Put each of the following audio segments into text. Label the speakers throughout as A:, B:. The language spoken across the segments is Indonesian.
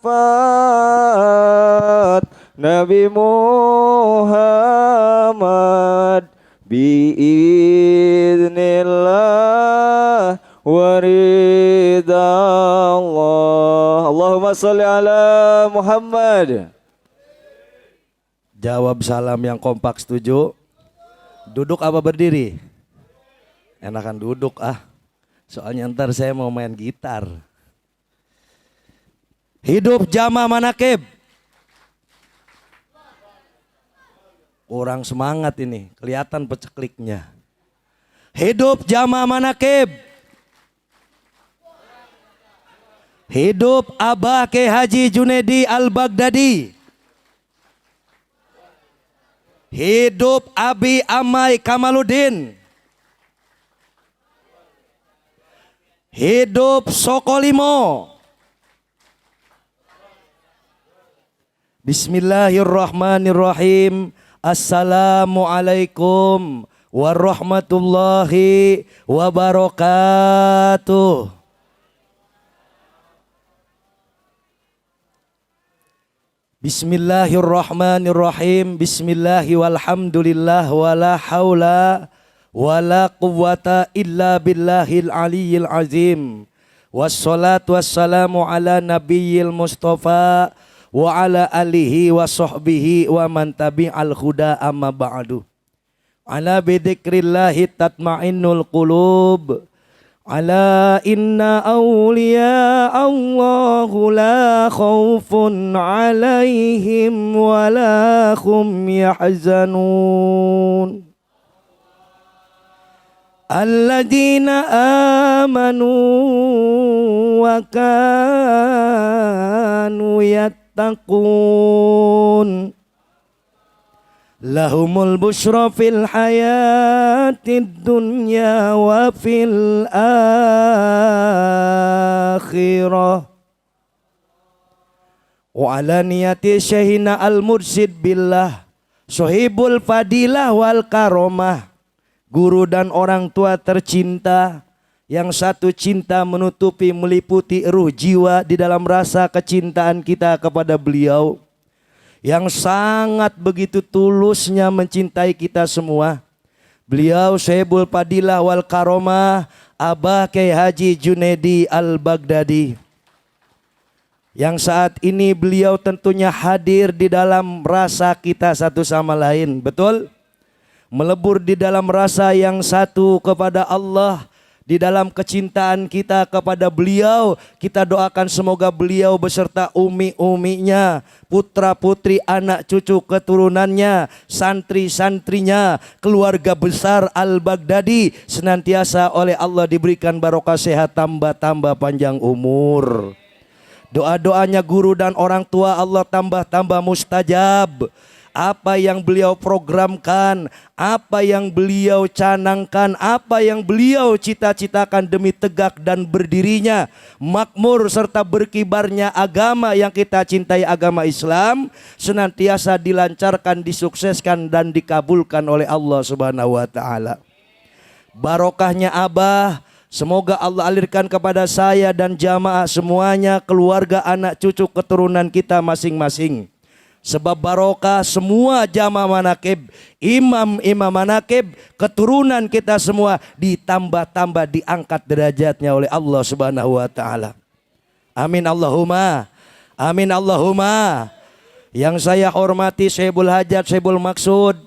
A: Fat Nabi Muhammad biiznillah waridallah. Allahumma sholli ala Muhammad.
B: Jawab salam yang kompak, setuju? Duduk apa berdiri? Enakan duduk ah. Soalnya ntar saya mau main gitar. Hidup jamaah manakib. Orang semangat ini, kelihatan pecekliknya. Hidup jamaah manakib. Hidup Abah Kyai Haji Junedi Al-Baghdadi. Hidup Abi Amai Kamaludin. Hidup Sokolimo. Bismillahirrahmanirrahim. Assalamualaikum warahmatullahi wabarakatuh. Bismillahirrahmanirrahim. Bismillahi walhamdulillah wala haula wala quwwata illa billahil aliyyil azim. Wassalatu wassalamu ala nabiyyil mustafa wa ala alihi wa sahbihi wa man tabi'al huda amma ba'du. Ala bidzikrillahi tatma'innul qulub. Ala inna awliya Allahu la khawfun alaihim wa la hum yahzanun. Alladzina amanu wa kanu yattaqun. Lahumul busyra fil hayatid dunya wa fil akhirah. Wa ala niyati syaihina al-mursyid billah sohibul fadilah wal karomah. Guru dan orang tua tercinta, yang satu cinta menutupi meliputi ruh jiwa di dalam rasa kecintaan kita kepada beliau, yang sangat begitu tulusnya mencintai kita semua. Beliau Syaibul Fadilah wal Karomah Abah Kyai Haji Junedi Al-Baghdadi, yang saat ini beliau tentunya hadir di dalam rasa kita satu sama lain. Betul? Melebur di dalam rasa yang satu kepada Allah, di dalam kecintaan kita kepada beliau. Kita doakan semoga beliau beserta umi-uminya, putra-putri, anak cucu keturunannya, santri-santrinya, keluarga besar Al-Baghdadi senantiasa oleh Allah diberikan barokah sehat, tambah-tambah panjang umur. Doa-doanya guru dan orang tua Allah tambah-tambah mustajab. Apa yang beliau programkan, apa yang beliau canangkan, apa yang beliau cita-citakan demi tegak dan berdirinya, makmur serta berkibarnya agama yang kita cintai, agama Islam, senantiasa dilancarkan, disukseskan dan dikabulkan oleh Allah Subhanahu wa taala. Barokahnya Abah semoga Allah alirkan kepada saya dan jamaah semuanya, keluarga, anak cucu keturunan kita masing-masing. Sebab barokah semua jamaah manakib, imam-imam manakib, keturunan kita semua ditambah-tambah, diangkat derajatnya oleh Allah Subhanahu wa taala. Amin Allahumma. Amin Allahumma. Yang saya hormati Syaibul Hajat Syaibul Maksud,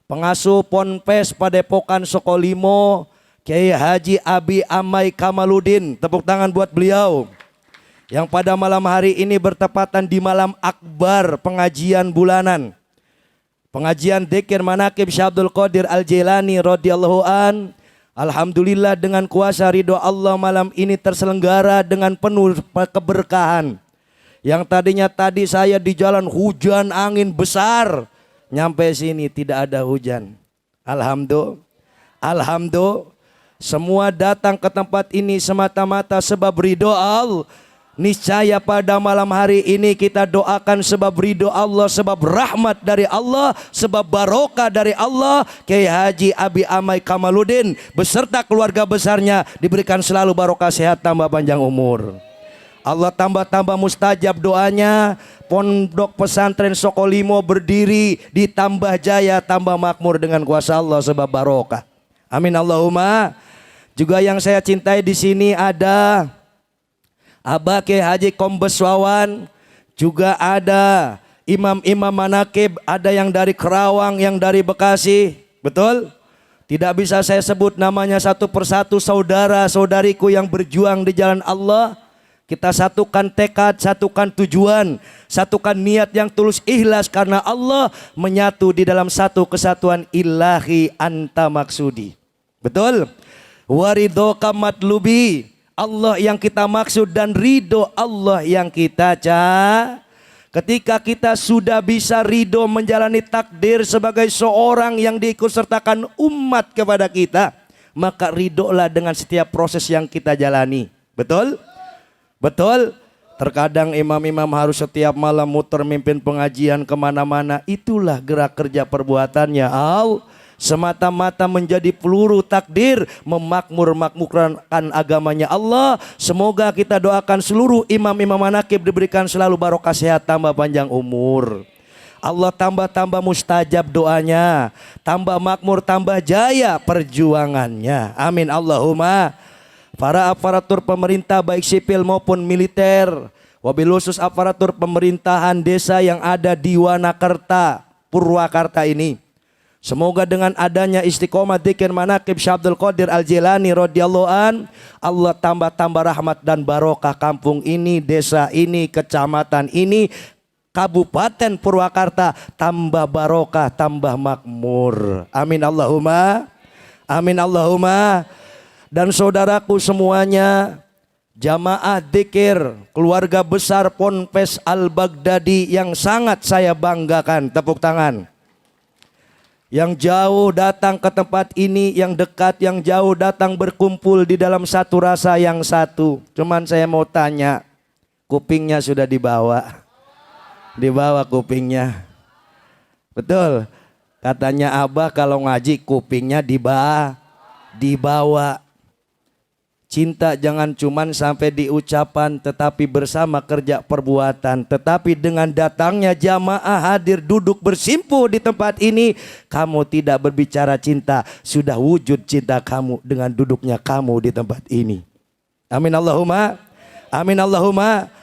B: pengasuh Ponpes Padepokan Sokolimo, Kyai Haji Abi Amai Kamaludin. Tepuk tangan buat beliau. Yang pada malam hari ini bertepatan di malam akbar pengajian bulanan, pengajian dzikir manaqib Syekh Abdul Qadir Al-Jailani radhiyallahu an. Alhamdulillah dengan kuasa ridho Allah malam ini terselenggara dengan penuh keberkahan. Yang tadinya tadi saya di jalan hujan angin besar, nyampe sini tidak ada hujan. Alhamdulillah. Alhamdulillah. Semua datang ke tempat ini semata-mata sebab ridho Allah. Niscaya pada malam hari ini kita doakan sebab ridho Allah, sebab rahmat dari Allah, sebab barokah dari Allah. Kyai Haji Abi Amai Kamaludin beserta keluarga besarnya diberikan selalu barokah sehat tambah panjang umur. Allah tambah-tambah mustajab doanya. Pondok pesantren Sokolimo berdiri, ditambah jaya, tambah makmur dengan kuasa Allah sebab barokah. Amin Allahumma. Juga yang saya cintai di sini ada Abah Kiai Haji Kombes Wawan, juga ada imam-imam manakib, ada yang dari Kerawang, yang dari Bekasi, betul? Tidak bisa saya sebut namanya satu persatu, saudara-saudariku yang berjuang di jalan Allah. Kita satukan tekad, satukan tujuan, satukan niat yang tulus ikhlas karena Allah, menyatu di dalam satu kesatuan ilahi anta maksudi. Betul? Waridhoka matlubi, Allah yang kita maksud dan ridho Allah yang kita cari. Ketika kita sudah bisa ridho menjalani takdir sebagai seorang yang diikutsertakan umat kepada kita, maka ridholah dengan setiap proses yang kita jalani. Betul? Betul? Terkadang imam-imam harus setiap malam muter mimpin pengajian kemana-mana. Itulah gerak kerja perbuatannya. Semata-mata menjadi peluru takdir, memakmur-makmurkan agamanya Allah. Semoga kita doakan seluruh imam-imam manakib diberikan selalu barokah sehat, tambah panjang umur. Allah tambah-tambah mustajab doanya, tambah makmur, tambah jaya perjuangannya. Amin Allahumma. Para aparatur pemerintah baik sipil maupun militer, wabil khusus aparatur pemerintahan desa yang ada di Wanakerta, Purwakarta ini, semoga dengan adanya istiqomah dzikir manaqib Syekh Abdul Qadir Al-Jilani radhiyallahu an, Allah tambah-tambah rahmat dan barokah kampung ini, desa ini, kecamatan ini, Kabupaten Purwakarta, tambah barokah, tambah makmur. Amin Allahumma. Amin Allahumma. Dan saudaraku semuanya, jamaah dzikir keluarga besar Ponpes Al-Baghdadi yang sangat saya banggakan, tepuk tangan. Yang jauh datang ke tempat ini, yang dekat, yang jauh datang berkumpul di dalam satu rasa yang satu. Cuman saya mau tanya, kupingnya sudah dibawa? Dibawa kupingnya. Betul. Katanya Abah kalau ngaji kupingnya dibawa. Cinta jangan cuman sampai di ucapan, tetapi bersama kerja perbuatan. Tetapi dengan datangnya jamaah hadir duduk bersimpuh di tempat ini, kamu tidak berbicara cinta, sudah wujud cinta kamu dengan duduknya kamu di tempat ini. Amin Allahumma. Amin Allahumma.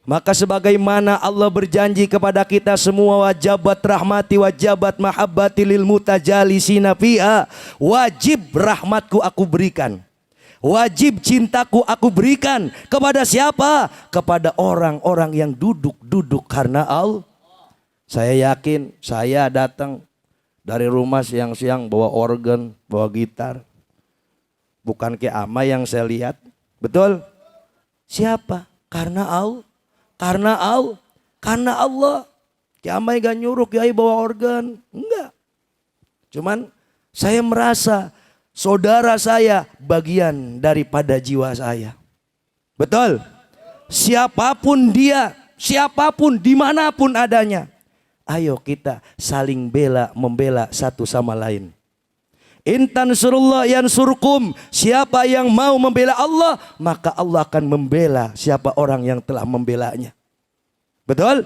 B: Maka sebagaimana Allah berjanji kepada kita semua, wajabat rahmati wajabat mahabbati lil mutajalisina fiha, wajib rahmatku aku berikan, wajib cintaku aku berikan kepada siapa? Kepada orang-orang yang duduk-duduk karena Allah. Saya yakin, saya datang dari rumah siang-siang bawa organ, bawa gitar. Bukan ke ama yang saya lihat. Betul? Siapa? Karena Allah. Karena Allah. Karena Allah. Ki Amai gak nyuruh Kiai bawa organ. Enggak. Cuman saya merasa saudara saya bagian daripada jiwa saya. Betul? Siapapun dia, siapapun dimanapun adanya, ayo kita saling membela satu sama lain. Intan surullah yansurkum, siapa yang mau membela Allah, maka Allah akan membela siapa orang yang telah membelanya. Betul?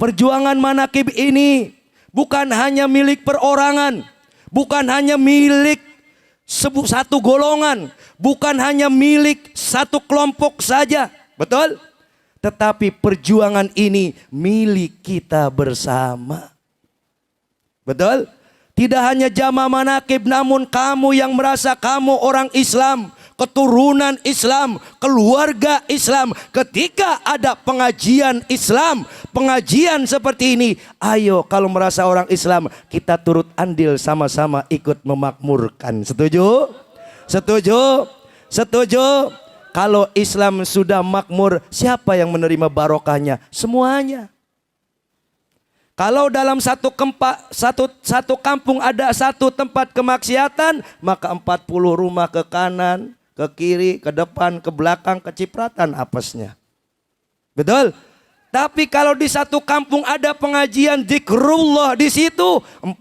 B: Perjuangan manaqib ini bukan hanya milik perorangan, bukan hanya milik satu golongan, bukan hanya milik satu kelompok saja. Betul? Tetapi perjuangan ini milik kita bersama. Betul? Tidak hanya jamaah manaqib, namun kamu yang merasa kamu orang Islam, keturunan Islam, keluarga Islam, ketika ada pengajian Islam, pengajian seperti ini, ayo kalau merasa orang Islam, kita turut andil sama-sama ikut memakmurkan. Setuju? Setuju? Setuju? Kalau Islam sudah makmur, siapa yang menerima barokahnya? Semuanya. Kalau dalam satu kampung ada satu tempat kemaksiatan, maka 40 rumah ke kanan, ke kiri, ke depan, ke belakang, kecipratan apesnya. Betul? Tapi kalau di satu kampung ada pengajian zikrullah, di situ 40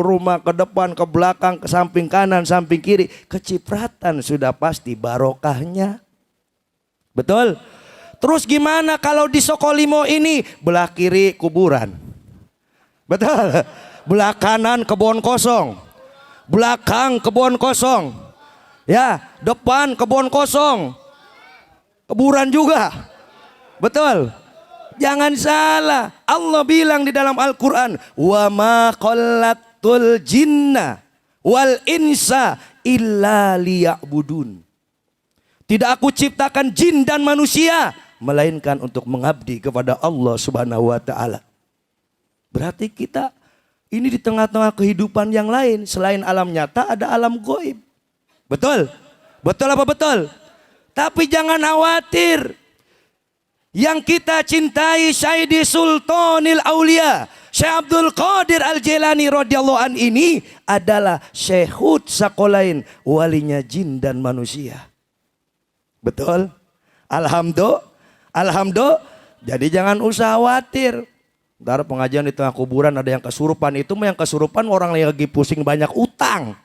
B: rumah ke depan, ke belakang, ke samping kanan, samping kiri, kecipratan sudah pasti barokahnya. Betul? Terus gimana kalau di Sokolimo ini belah kiri kuburan? Betul. Belah kanan kebun kosong. Belakang kebun kosong. Ya, depan kebun kosong. Kuburan juga. Betul. Jangan salah. Allah bilang di dalam Al-Quran, wa ma khalaqtul jinna wal insa illa liya'budun. Tidak aku ciptakan jin dan manusia melainkan untuk mengabdi kepada Allah Subhanahu wa taala. Berarti kita ini di tengah-tengah kehidupan yang lain, selain alam nyata ada alam gaib. Betul? Betul apa betul? Tapi jangan khawatir. Yang kita cintai Sayyidi Sultanil Aulia Syekh Abdul Qadir Al-Jailani radhiyallahu an ini adalah Syekhut Sakolain, walinya jin dan manusia. Betul? Alhamdulillah. Alhamdulillah. Jadi jangan usah khawatir. Ntar pengajian di tengah kuburan ada yang kesurupan. Itu mah yang kesurupan orang yang lagi pusing banyak utang.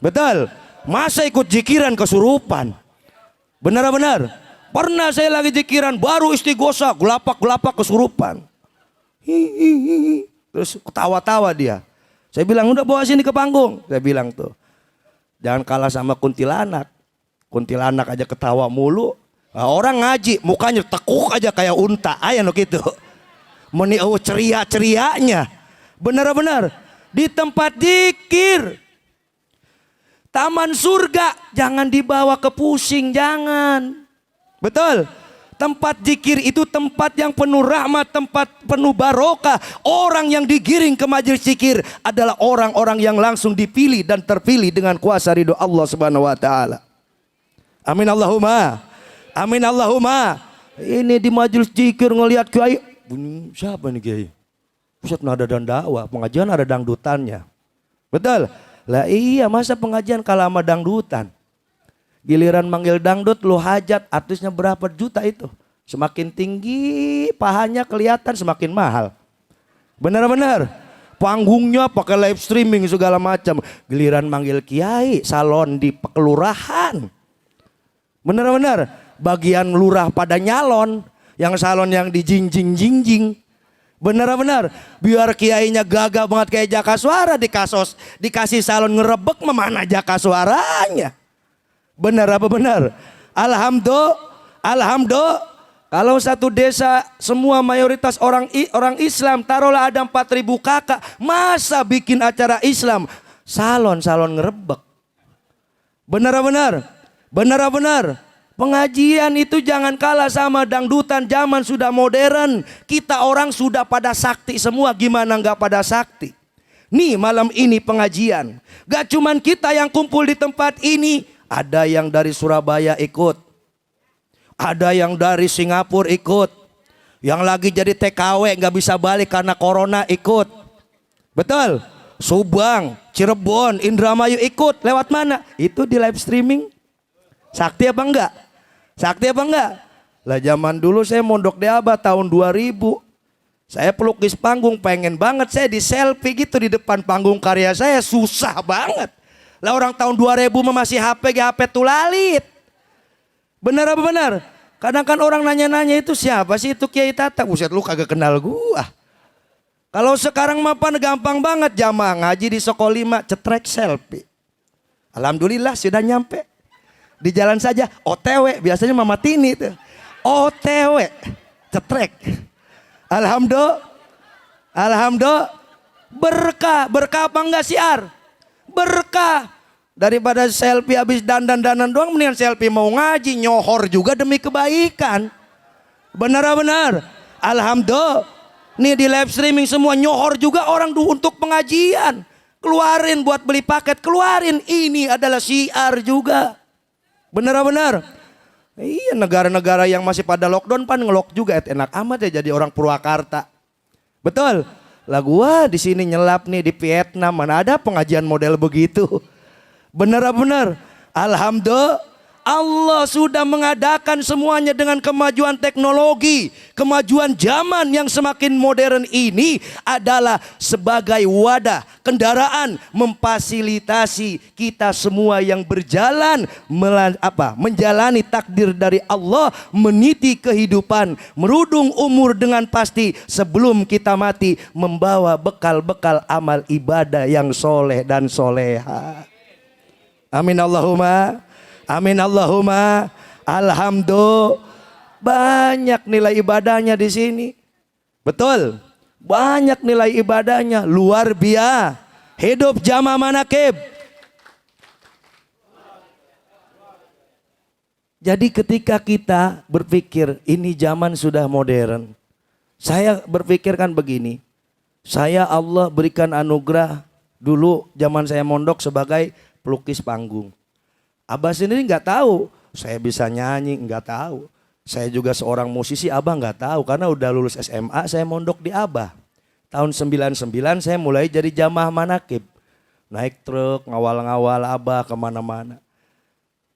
B: Betul? Masa ikut jikiran kesurupan? Benar-benar. Pernah saya lagi jikiran baru istighosa, gelapak-gelapak kesurupan. Hihihi. Terus ketawa-tawa dia. Saya bilang udah bawa sini ke panggung. Saya bilang tuh, jangan kalah sama kuntilanak. Kuntilanak aja ketawa mulu. Nah, orang ngaji mukanya tekuk aja kayak unta. Ayo no gitu. Meniau ceria-cerianya. Benar-benar. Di tempat zikir. Taman surga. Jangan dibawa ke pusing. Jangan. Betul. Tempat zikir itu tempat yang penuh rahmat. Tempat penuh barokah. Orang yang digiring ke majelis zikir adalah orang-orang yang langsung dipilih dan terpilih dengan kuasa ridho Allah Subhanahu wa taala. Amin Allahumma. Amin Allahumma. Ini di majelis zikir ngelihat kiai. Siapa nih kiai? Pusat nada dan dakwah. Pengajian ada dangdutannya. Betul? Lah iya, masa pengajian kalah sama dangdutan? Giliran manggil dangdut lu hajat, artisnya berapa juta itu? Semakin tinggi pahanya kelihatan semakin mahal. Benar-benar. Panggungnya pakai live streaming segala macam. Giliran manggil kiai, salon di kelurahan. Benar-benar. Bagian lurah pada nyalon, yang salon yang dijingjing-jingjing. Benar-benar. Biar kiainya gagah banget kayak jaka suara dikasih salon ngerebek, mana jaka suaranya. Benar apa benar? Alhamdulillah. Alhamdulillah. Kalau satu desa semua mayoritas orang Islam, taruhlah ada 4.000 kakak, masa bikin acara Islam salon ngerebek? Benar apa benar? Benar apa benar? Pengajian itu jangan kalah sama dangdutan. Zaman sudah modern. Kita orang sudah pada sakti semua. Gimana nggak pada sakti? Nih malam ini pengajian. Gak cuman kita yang kumpul di tempat ini. Ada yang dari Surabaya ikut. Ada yang dari Singapura ikut. Yang lagi jadi TKW gak bisa balik karena corona ikut. Betul? Subang, Cirebon, Indramayu ikut. Lewat mana? Itu di live streaming. Sakti apa enggak? Sakti apa enggak? Lah zaman dulu saya mondok di Abah tahun 2000. Saya pelukis panggung, pengen banget saya di selfie gitu di depan panggung karya saya. Susah banget. Lah orang tahun 2000 masih HP tulalit. Benar apa benar? Kadang kan orang nanya-nanya itu siapa sih itu Kiai Tata? Buset lu kagak kenal gua. Kalau sekarang mah gampang banget, jamaah ngaji di Sokolima cetrek selfie. Alhamdulillah sudah nyampe. Di jalan saja OTW, biasanya Mama Tini tuh. OTW cetrek. Alhamdulillah. Alhamdulillah. Berkah apa enggak siar? Berkah. Daripada selfie habis dandan-dandan doang, mendingan selfie mau ngaji, nyohor juga demi kebaikan. Benar-benar. Alhamdulillah. Nih di live streaming semua nyohor juga orang untuk pengajian. Keluarin buat beli paket, keluarin. Ini adalah syiar juga. Benar-benar. Iya, negara-negara yang masih pada lockdown pan ngelok juga, enak amat ya jadi orang Purwakarta. Betul. Lah gua di sini nyelap nih di Vietnam, mana ada pengajian model begitu. Benar-benar. Alhamdulillah. Allah sudah mengadakan semuanya dengan kemajuan teknologi. Kemajuan zaman yang semakin modern ini adalah sebagai wadah, kendaraan memfasilitasi kita semua yang berjalan menjalani takdir dari Allah, meniti kehidupan, merudung umur dengan pasti sebelum kita mati, membawa bekal-bekal amal ibadah yang soleh dan soleha. Amin Allahumma. Amin Allahumma. Alhamdulillah. Banyak nilai ibadahnya di sini. Betul. Banyak nilai ibadahnya. Luar biasa. Hidup jamaah manaqib. Jadi ketika kita berpikir ini zaman sudah modern. Saya berpikirkan begini. Saya Allah berikan anugerah dulu zaman saya mondok sebagai pelukis panggung. Abah sendiri nggak tahu saya bisa nyanyi, nggak tahu. Saya juga seorang musisi, Abah nggak tahu karena udah lulus SMA saya mondok di Abah. Tahun 99 saya mulai jadi jamaah manaqib. Naik truk, ngawal-ngawal Abah kemana-mana.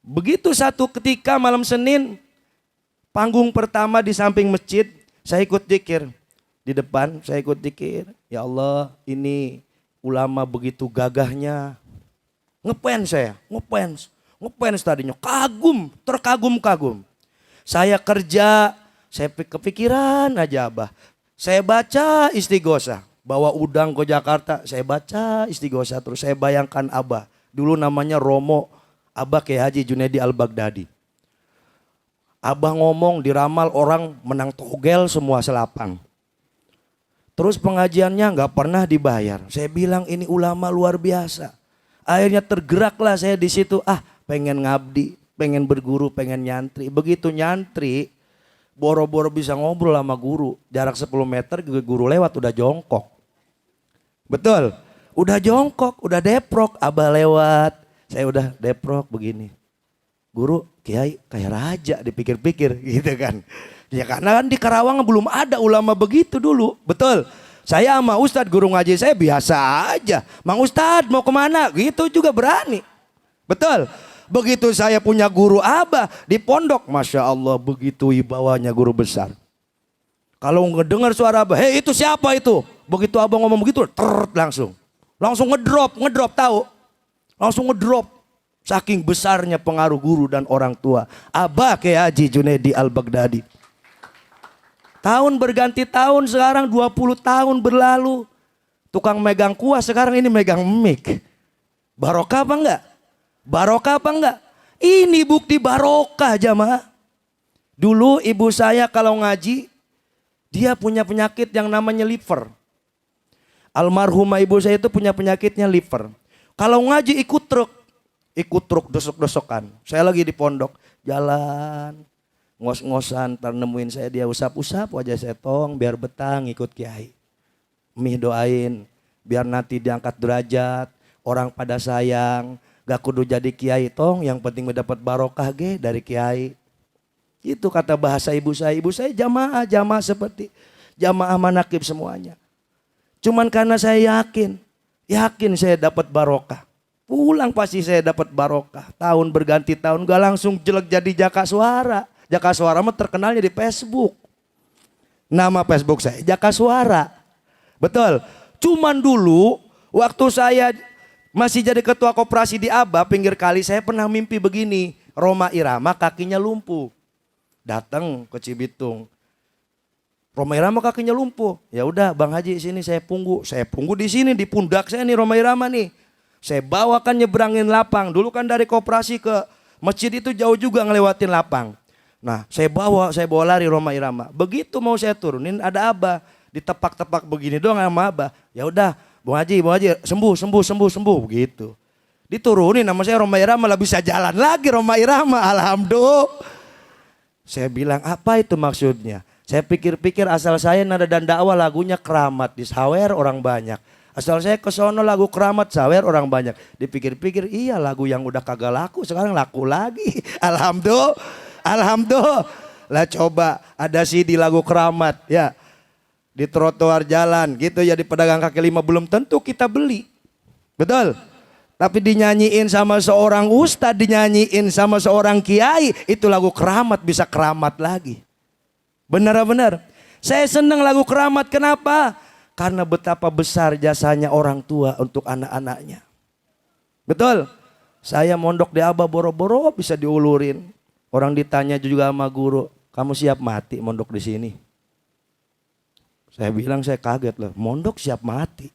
B: Begitu satu ketika malam Senin, panggung pertama di samping masjid, saya ikut dzikir. Di depan saya ikut dzikir. Ya Allah, ini ulama begitu gagahnya. Ngefans saya, ngefans tadinya, terkagum-kagum. Saya kerja, saya kepikiran aja Abah. Saya baca Istighosah, bawa udang ke Jakarta, saya baca Istighosah terus saya bayangkan Abah. Dulu namanya Romo, Abah Kiai Haji Junaidi Al-Baghdadi. Abah ngomong diramal orang menang togel semua selapang. Terus pengajiannya nggak pernah dibayar. Saya bilang ini ulama luar biasa. Akhirnya tergeraklah saya di situ. Pengen ngabdi, pengen berguru, pengen nyantri. Begitu nyantri, boro-boro bisa ngobrol sama guru. Jarak 10 meter guru lewat udah jongkok. Betul? Udah jongkok, udah deprok. Abah lewat, saya udah deprok begini. Guru, Kiai kayak raja dipikir-pikir gitu kan. Ya karena kan di Karawang belum ada ulama begitu dulu. Betul? Saya sama Ustadz guru ngaji saya biasa aja. Mang Ustadz mau kemana? Gitu juga berani. Betul? Begitu saya punya guru Abah di pondok, Masya Allah begitu wibawanya guru besar. Kalau ngedengar suara Abah, hei itu siapa itu? Begitu Abah ngomong begitu, langsung ngedrop tahu? Langsung ngedrop. Saking besarnya pengaruh guru dan orang tua. Abah Kiai Haji Junaidi Al-Baghdadi. Tahun berganti tahun, sekarang 20 tahun berlalu. Tukang megang kuah sekarang ini megang mic. Barokah apa enggak? Barokah apa enggak? Ini bukti barokah jamaah. Dulu ibu saya kalau ngaji, dia punya penyakit yang namanya liver. Almarhumah ibu saya itu punya penyakitnya liver. Kalau ngaji ikut truk desok-desokan. Saya lagi di pondok, jalan, ngos-ngosan, nemuin saya dia usap-usap wajah saya tong biar betang ikut kiai. Mih doain, biar nanti diangkat derajat, orang pada sayang. Gak kudu jadi kiai tong, yang penting mendapat barokah dari kiai. Itu kata bahasa ibu saya. Ibu saya jamaah seperti jamaah manaqib semuanya. Cuman karena saya yakin saya dapat barokah. Pulang pasti saya dapat barokah. Tahun berganti tahun gak langsung jelek jadi Jaka Suara. Jaka Suara mah terkenalnya di Facebook. Nama Facebook saya Jaka Suara. Betul. Cuman dulu waktu saya masih jadi ketua koperasi di Abah, pinggir kali saya pernah mimpi begini. Roma Irama kakinya lumpuh. Datang ke Cibitung. Roma Irama kakinya lumpuh. Ya udah Bang Haji sini saya punggu. Saya punggu di sini di pundak saya nih Roma Irama nih. Saya bawakan nyebrangin lapang. Dulu kan dari koperasi ke masjid itu jauh juga ngelewatin lapang. Nah saya bawa lari Roma Irama. Begitu mau saya turunin ada Abah. Ditepak-tepak begini doang sama Abah. Ya udah. Bang Haji, sembuh begitu. Diturunin nama saya Roma Irama lah bisa jalan lagi Roma Irama, alhamdulillah. Saya bilang apa itu maksudnya? Saya pikir-pikir asal saya nada dan dakwah lagunya keramat di sawer orang banyak. Asal saya ke sono lagu keramat sawer orang banyak. Dipikir-pikir iya lagu yang udah kagak laku sekarang laku lagi. Alhamdulillah. Lah coba ada CD lagu keramat ya. Di trotoar jalan gitu ya di pedagang kaki lima belum tentu kita beli. Betul? Tapi dinyanyiin sama seorang ustadz, dinyanyiin sama seorang kiai, itu lagu keramat, bisa keramat lagi. Benar-benar. Saya senang lagu keramat, kenapa? Karena betapa besar jasanya orang tua untuk anak-anaknya. Betul? Saya mondok di Aba boro-boro bisa diulurin. Orang ditanya juga sama guru, kamu siap mati mondok di sini? Saya bilang saya kaget loh, mondok siap mati.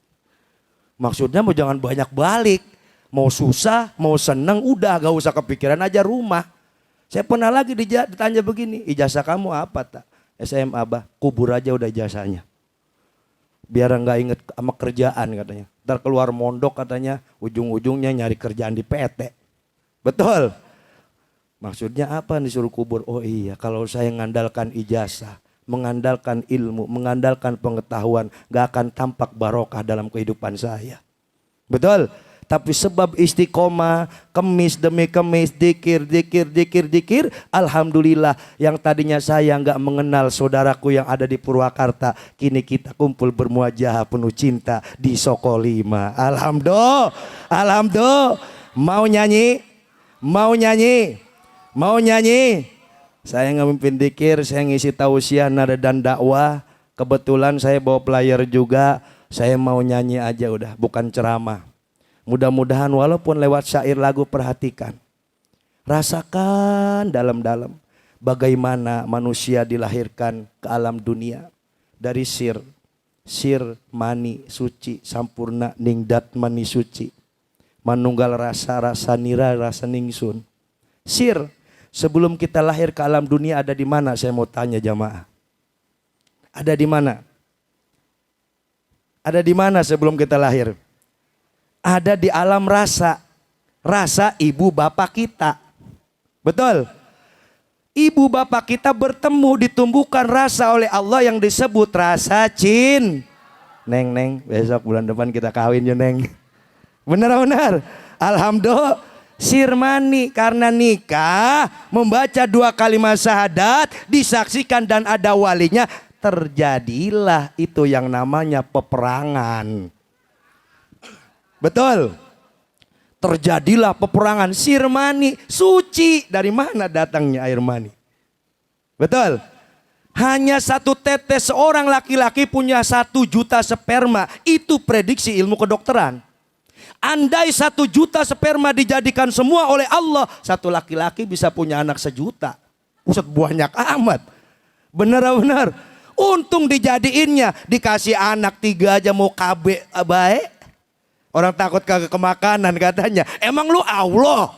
B: Maksudnya mau jangan banyak balik. Mau susah, mau seneng, udah gak usah kepikiran aja rumah. Saya pernah lagi ditanya begini, ijazah kamu apa tak? SMA bah, kubur aja udah ijazahnya. Biar gak inget sama kerjaan katanya. Ntar keluar mondok katanya, ujung-ujungnya nyari kerjaan di PT. Betul? Maksudnya apa disuruh kubur? Oh iya, kalau saya mengandalkan ijazah, mengandalkan ilmu, mengandalkan pengetahuan, gak akan tampak barokah dalam kehidupan saya. Betul? Tapi sebab istiqomah, kemis demi kemis, dikir, alhamdulillah yang tadinya saya nggak mengenal saudaraku yang ada di Purwakarta, kini kita kumpul bermuajah penuh cinta di Sokolima. Alhamdulillah. Mau nyanyi. Saya ngemimpin dikir, saya ngisi tausiah, nada dan dakwah. Kebetulan saya bawa player juga, saya mau nyanyi aja udah, bukan ceramah. Mudah-mudahan walaupun lewat syair lagu perhatikan. Rasakan dalam-dalam bagaimana manusia dilahirkan ke alam dunia. Dari sir mani suci sampurna ningdat mani suci. Manunggal rasa nira rasa ningsun. Sir, sebelum kita lahir ke alam dunia ada di mana? Saya mau tanya jamaah. Ada di mana? Ada di mana sebelum kita lahir? Ada di alam rasa. Rasa ibu bapak kita. Betul? Ibu bapak kita bertemu, ditumbuhkan rasa oleh Allah yang disebut rasa cinta. Neng, besok bulan depan kita kawin ya Neng. Benar. Alhamdulillah. Sirmani, karena nikah, membaca 2 kalimat syahadat, disaksikan dan ada walinya, terjadilah itu yang namanya peperangan. Betul. Terjadilah peperangan. Sirmani, suci. Dari mana datangnya air mani? Betul. Hanya 1 tetes seorang laki-laki punya 1 juta sperma. Itu prediksi ilmu kedokteran. Andai 1 juta sperma dijadikan semua oleh Allah, 1 laki-laki bisa punya anak 1 juta. Buset, banyak amat. Benar. Untung dijadiinnya, dikasih anak 3 aja mau KB baik. Orang takut kagak kemakanan katanya. Emang lu Allah?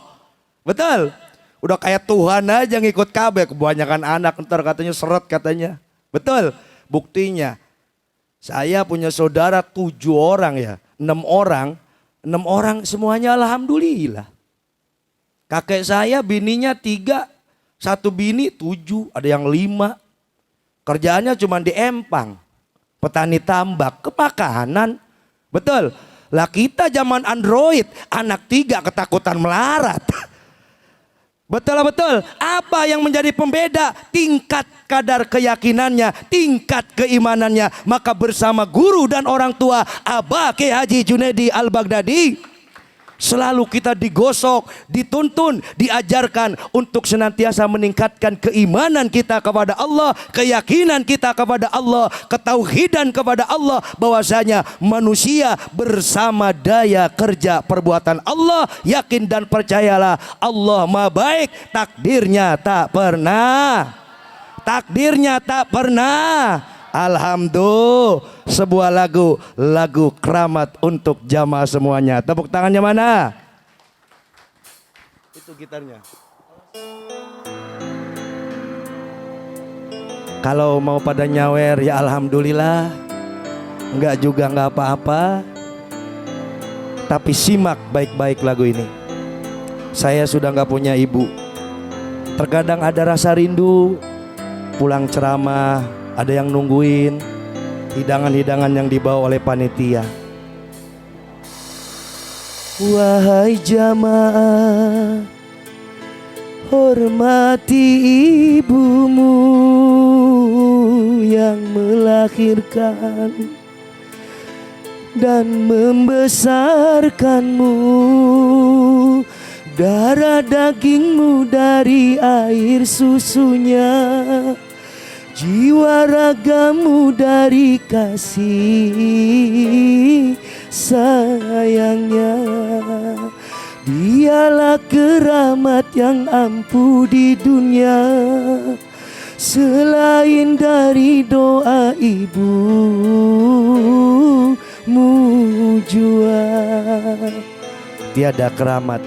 B: Betul. Udah kayak Tuhan aja ngikut KB. Kebanyakan anak ntar katanya seret katanya. Betul. Buktinya. Saya punya saudara 7 orang ya. 6 orang. 6 orang semuanya alhamdulillah. Kakek saya bininya 3. 1 bini 7. Ada yang 5. Kerjaannya cuma di empang. Petani tambak. Kemakanan. Betul. Lah kita zaman Android, anak 3 ketakutan melarat. Betul. Apa yang menjadi pembeda? Tingkat kadar keyakinannya, tingkat keimanannya. Maka bersama guru dan orang tua, Abah Kiai Haji Junaidi Al-Baghdadi, selalu kita digosok, dituntun, diajarkan untuk senantiasa meningkatkan keimanan kita kepada Allah, keyakinan kita kepada Allah, ketauhidan kepada Allah, bahwasanya manusia bersama daya kerja perbuatan Allah. Yakin dan percayalah Allah Maha Baik, takdirnya tak pernah. Alhamdulillah, sebuah lagu keramat untuk jamaah semuanya. Tepuk tangannya mana? Itu gitarnya. Kalau mau pada nyawer ya alhamdulillah. Enggak juga enggak apa-apa. Tapi simak baik-baik lagu ini. Saya sudah enggak punya ibu. Terkadang ada rasa rindu. Pulang ceramah, ada yang nungguin hidangan-hidangan yang dibawa oleh panitia. Wahai jamaah, hormati ibumu yang melahirkan. dan membesarkanmu. Darah dagingmu dari air susunya, jiwa ragamu dari kasih sayangnya. Dialah keramat yang ampuh di dunia, selain dari doa ibumu jua. Tiada keramat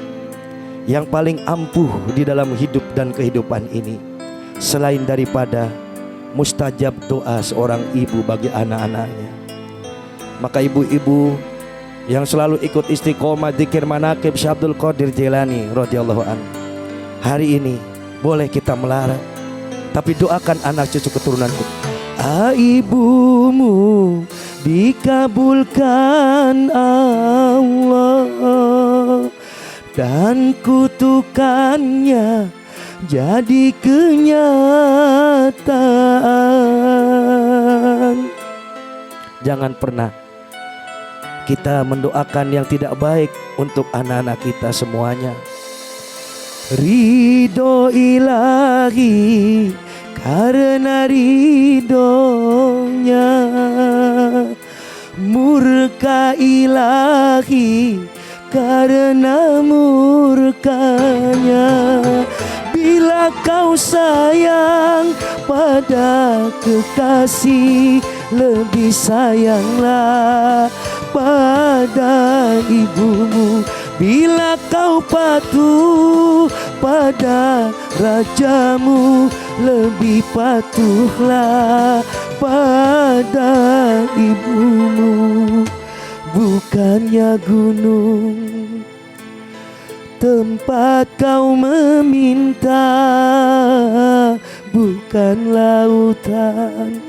B: yang paling ampuh di dalam hidup dan kehidupan ini selain daripada mustajab doa seorang ibu bagi anak-anaknya. Maka ibu-ibu yang selalu ikut istiqomah dzikir manaqib Syekh Abdul Qadir Jailani radhiyallahu anhu, hari ini boleh kita melarat, tapi doakan anak cucu keturunanku. Ibumu dikabulkan Allah dan kutukannya jadi kenyataan. Jangan pernah kita mendoakan yang tidak baik untuk anak-anak kita semuanya. Ridho ilahi karena ridhonya, murka ilahi karena murkanya. Bila kau sayang pada kekasih, lebih sayanglah pada ibumu. Bila kau patuh pada rajamu, lebih patuhlah pada ibumu. Bukannya gunung tempat kau meminta, bukan lautan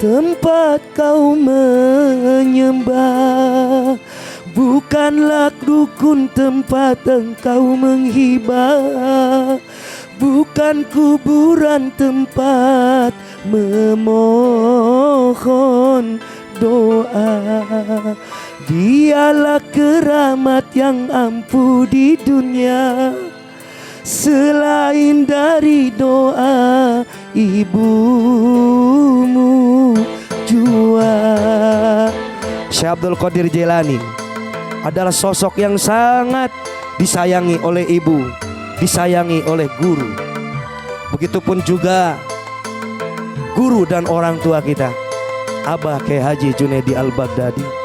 B: tempat kau menyembah, bukanlah dukun tempat engkau menghibah, bukan kuburan tempat memohon doa. Dialah keramat yang ampuh di dunia, selain dari doa ibumu jua. Syekh Abdul Qadir Jailani adalah sosok yang sangat disayangi oleh ibu, disayangi oleh guru. Begitupun juga guru dan orang tua kita, Abah Kiai Haji Junaidi Al-Baghdadi.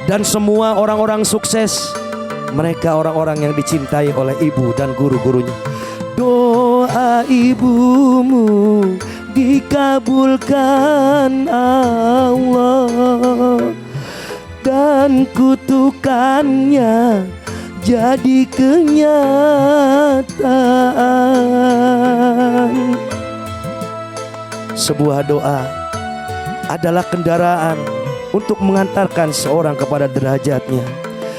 B: Dan semua orang-orang sukses, mereka orang-orang yang dicintai oleh ibu dan guru-gurunya. Doa ibumu dikabulkan Allah dan kutukannya jadi kenyataan. Sebuah doa adalah kendaraan untuk mengantarkan seorang kepada derajatnya.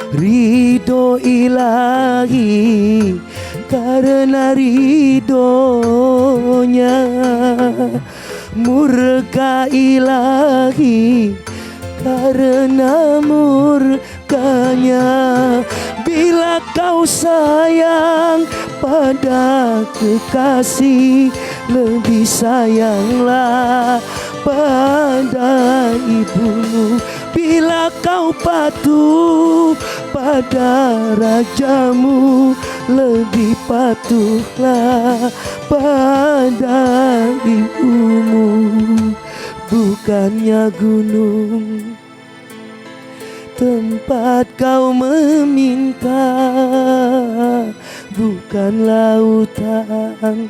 B: Ridho ilahi karena ridhonya, murka ilahi karena murkanya. Bila kau sayang pada kekasih, lebih sayanglah pada ibumu. Bila kau patuh pada rajamu, lebih patuhlah pada ibumu. Bukannya gunung tempat kau meminta, bukan lautan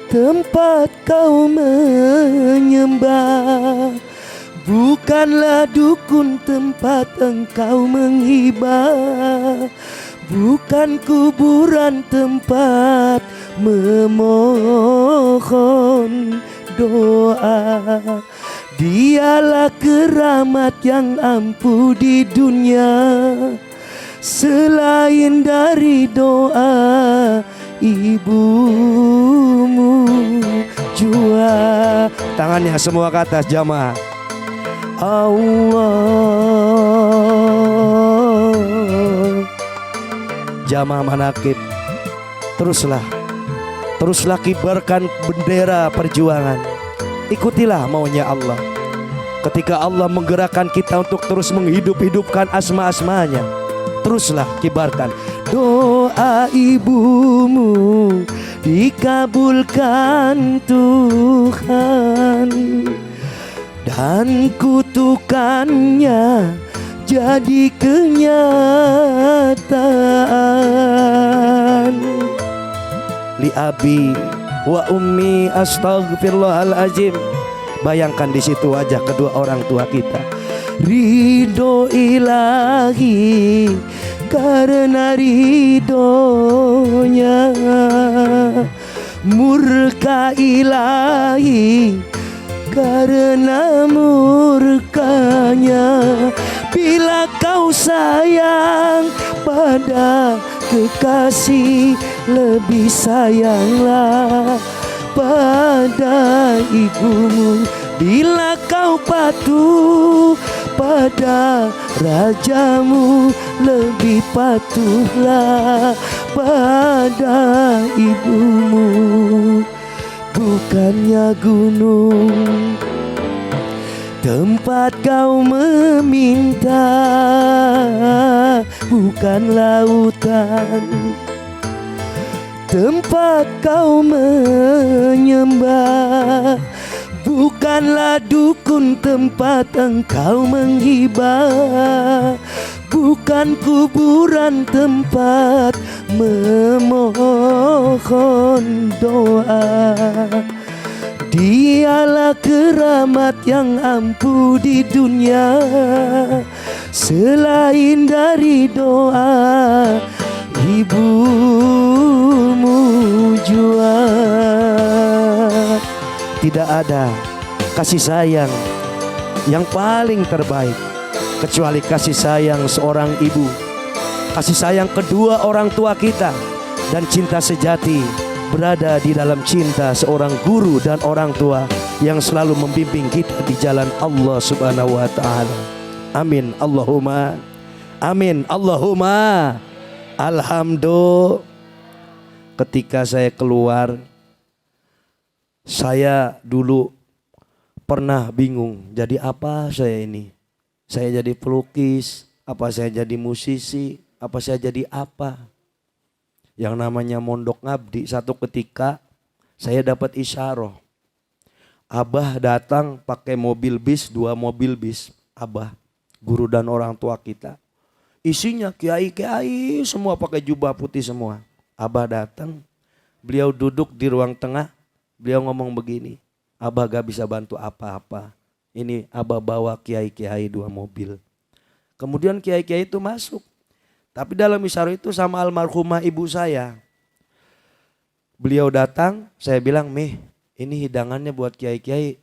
B: tempat kau menyembah, bukanlah dukun tempat engkau menghibah, bukan kuburan tempat memohon doa. Dialah keramat yang ampuh di dunia, selain dari doa ibumu jua. Tangannya semua ke atas jamaah. Allah. Jamaah manakib, teruslah kibarkan bendera perjuangan. Ikutilah maunya Allah. Ketika Allah menggerakkan kita untuk terus menghidup-hidupkan asma-asmanya, teruslah kibarkan. Doa ibumu dikabulkan Tuhan, dan kutukannya jadi kenyataan. Li abi wa ummi astaghfirullahalazim. Bayangkan di situ wajah kedua orang tua kita. Ridho ilahi karena ridhonya, murka ilahi karena murkanya. Bila kau sayang pada kekasih, lebih sayanglah pada ibumu. Bila kau patuh pada rajamu, lebih patuhlah pada ibumu. Bukannya gunung tempat kau meminta, bukan lautan tempat kau menyembah, bukanlah dukun tempat engkau menghibah, bukan kuburan tempat memohon doa. Dialah keramat yang ampuh di dunia, selain dari doa ibumu jua. Tidak ada kasih sayang yang paling terbaik kecuali kasih sayang seorang ibu, kasih sayang kedua orang tua kita. Dan cinta sejati berada di dalam cinta seorang guru dan orang tua yang selalu membimbing kita di jalan Allah Subhanahu wa taala. Amin Allahumma amin Allahumma. Alhamdulillah. Ketika saya keluar, saya dulu pernah bingung, jadi apa saya ini? Saya jadi pelukis, apa saya jadi musisi, apa saya jadi apa? Yang namanya mondok ngabdi. Satu ketika saya dapat isyarah, Abah datang pakai mobil bis, 2 mobil bis. Abah, guru dan orang tua kita. Isinya kiai-kiai semua pakai jubah putih semua. Abah datang, beliau duduk di ruang tengah, beliau ngomong begini, Abah gak bisa bantu apa-apa. Ini Abah bawa kiai-kiai 2 mobil. Kemudian kiai-kiai itu masuk. Tapi dalam isyarah itu sama almarhumah ibu saya. Beliau datang, saya bilang, Mih, ini hidangannya buat kiai-kiai,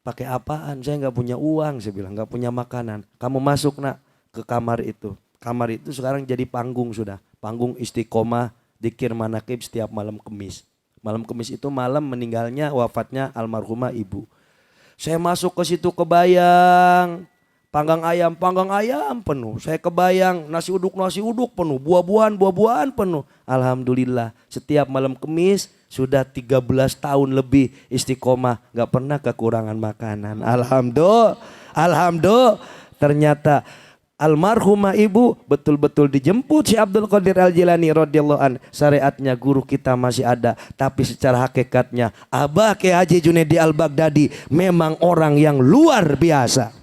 B: pakai apaan? Saya gak punya uang, saya bilang, gak punya makanan. Kamu masuk nak ke kamar itu. Kamar itu sekarang jadi panggung sudah. Panggung istiqomah, dzikir manaqib setiap malam Kamis. Malam Kamis itu malam meninggalnya, wafatnya almarhumah ibu. Saya masuk ke situ kebayang panggang ayam penuh. Saya kebayang nasi uduk penuh, buah-buahan penuh. Alhamdulillah setiap malam Kamis sudah 13 tahun lebih istiqomah, gak pernah kekurangan makanan. Alhamdulillah. Ternyata almarhumah ibu betul-betul dijemput si Abdul Qadir Al-Jilani radhiyallahu an. Syariatnya guru kita masih ada, tapi secara hakikatnya Abah Kiai Haji Junaidi Al-Baghdadi memang orang yang luar biasa.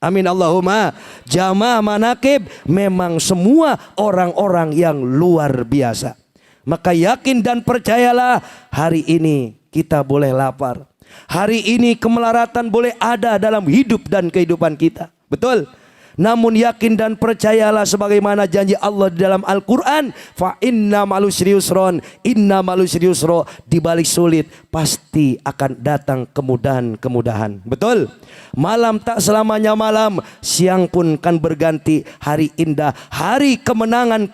B: Amin Allahumma. Jamaah manaqib memang semua orang-orang yang luar biasa. Maka yakin dan percayalah, hari ini kita boleh lapar. Hari ini kemelaratan boleh ada dalam hidup dan kehidupan kita. Betul? Namun yakin dan percayalah sebagaimana janji Allah di dalam Al-Quran, fa inna ma'al usri yusron, inna ma'al usri yusro. Di balik sulit pasti akan datang kemudahan-kemudahan. Betul? Malam tak selamanya malam, siang pun kan berganti. Hari indah, hari kemenangan